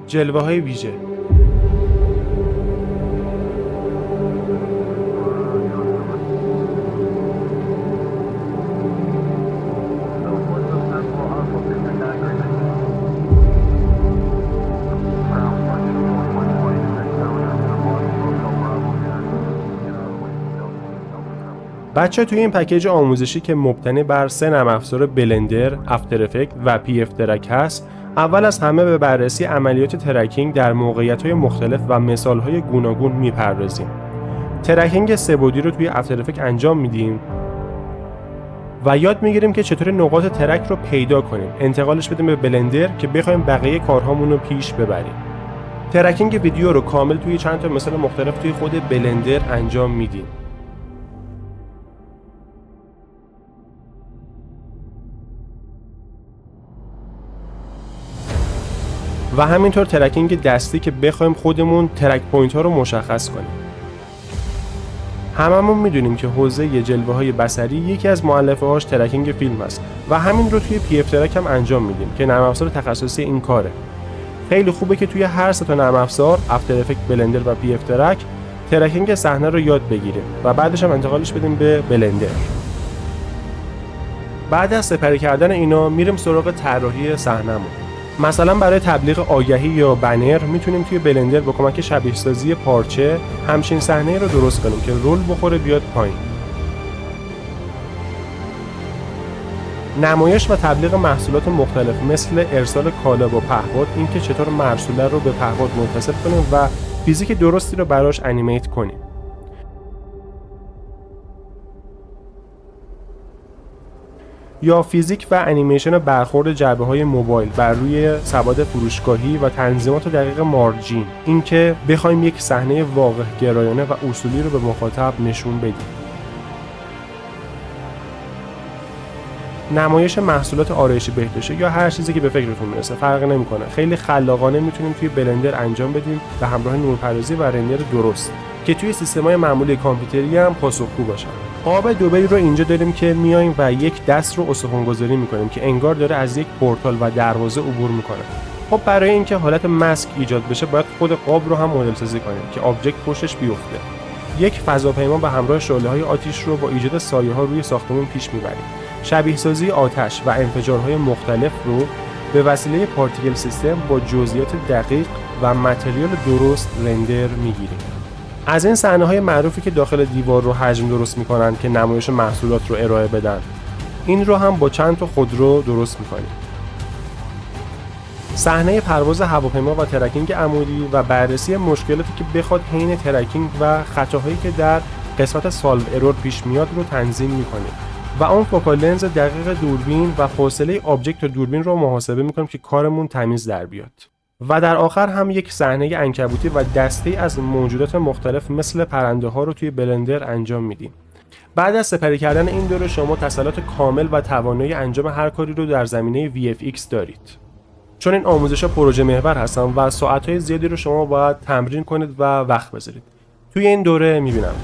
جلوه‌های ویژه. بچه توی این پکیج آموزشی که مبتنی بر 3 نرم افزار بلندر، افتر افکت و پی اف ترک هست، اول از همه به بررسی عملیات ترکینگ در موقعیت‌های مختلف و مثال‌های گوناگون میپردازیم. ترکینگ سه‌بعدی رو توی افتر افکت انجام میدیم و یاد میگیریم که چطور نقاط ترک رو پیدا کنیم، انتقالش بدیم به بلندر که بخوایم بقیه کارهامون رو پیش ببریم. ترکینگ ویدیو رو کامل توی چند تا مثال مختلف توی خود بلندر انجام میدیم. و همینطور ترکینگ دستی که بخوایم خودمون ترک پوینت ها رو مشخص کنیم. هممون میدونیم که حوزه جلوه‌های بصری یکی از مؤلفه‌هاش ترکینگ فیلم است و همین رو توی پی اف ترک هم انجام میدیم که نرم افزار تخصصی این کاره. خیلی خوبه که توی هر سه تا نرم افزار، افتر افکت، بلندر و پی اف ترک، ترکینگ صحنه رو یاد بگیریم و بعدش هم انتقالش بدیم به بلندر. بعد از سپری کردن اینا میریم سراغ طراحی صحنه‌مون. مثلا برای تبلیغ آگهی یا بنر میتونیم توی بلندر با کمک شبیه سازی پارچه همچین صحنه‌ای رو درست کنیم که رول بخوره بیاد پایین. نمایش و تبلیغ محصولات مختلف مثل ارسال کالا با پهپاد، اینکه چطور مرسوله رو به پهپاد متصل کنیم و فیزیک درستی رو براش انیمیت کنیم. یا فیزیک و انیمیشن برخورد جعبه‌های موبایل بر روی سواد فروشگاهی و تنظیمات دقیق مارجین، اینکه بخوایم یک صحنه واقع گرایانه و اصولی رو به مخاطب نشون بدیم. نمایش محصولات آرایشی بهداشتی یا هر چیزی که به فکرتون میرسه فرق نمیکنه، خیلی خلاقانه میتونیم توی بلندر انجام بدیم به همراه نورپردازی و رندر درست که توی سیستم‌های معمولی کامپیوتری هم پاسخگو باشن. قاب دبی رو اینجا داریم که میایم و یک دست رو استخوان‌گذاری میکنیم که انگار داره از یک پورتال و دروازه عبور میکنه. خب برای اینکه حالت ماسک ایجاد بشه باید خود قاب رو هم مدل سازی کنیم که آبجکت پشتش بیفته. یک فضاپیما به همراه شعله‌های آتش رو با ایجاد سایه‌ها روی ساختمان پیش میبریم. شبیه سازی آتش و انفجارهای مختلف رو به وسیله پارتیکل سیستم با جزئیات دقیق و متریال درست رندر میگیریم. از این صحنه‌های معروفی که داخل دیوار رو حجم درست میکنن که نمایش محصولات رو ارائه بدن، این رو هم با چند تا خودرو درست میکنیم. صحنه پرواز هواپیما و ترکینگ عمودی و بررسی مشکلاتی که بخواد حین ترکینگ و خطاهایی که در قسمت سالو ارور پیش میاد رو تنظیم میکنیم و اون فوکال لنز دقیق دوربین و فاصله آبجکت تا دوربین رو محاسبه میکنیم که کارمون تمیز در بیاد. و در آخر هم یک صحنه عنکبوتی و دستی از موجودات مختلف مثل پرنده ها رو توی بلندر انجام میدیم. بعد از سپری کردن این دو رو شما تسلط کامل و توانایی انجام هر کاری رو در زمینه VFX دارید. چون این آموزش‌ها پروژه محور هستن و ساعت‌های زیادی رو شما باید تمرین کنید و وقت بذارید. توی این دوره می‌بینم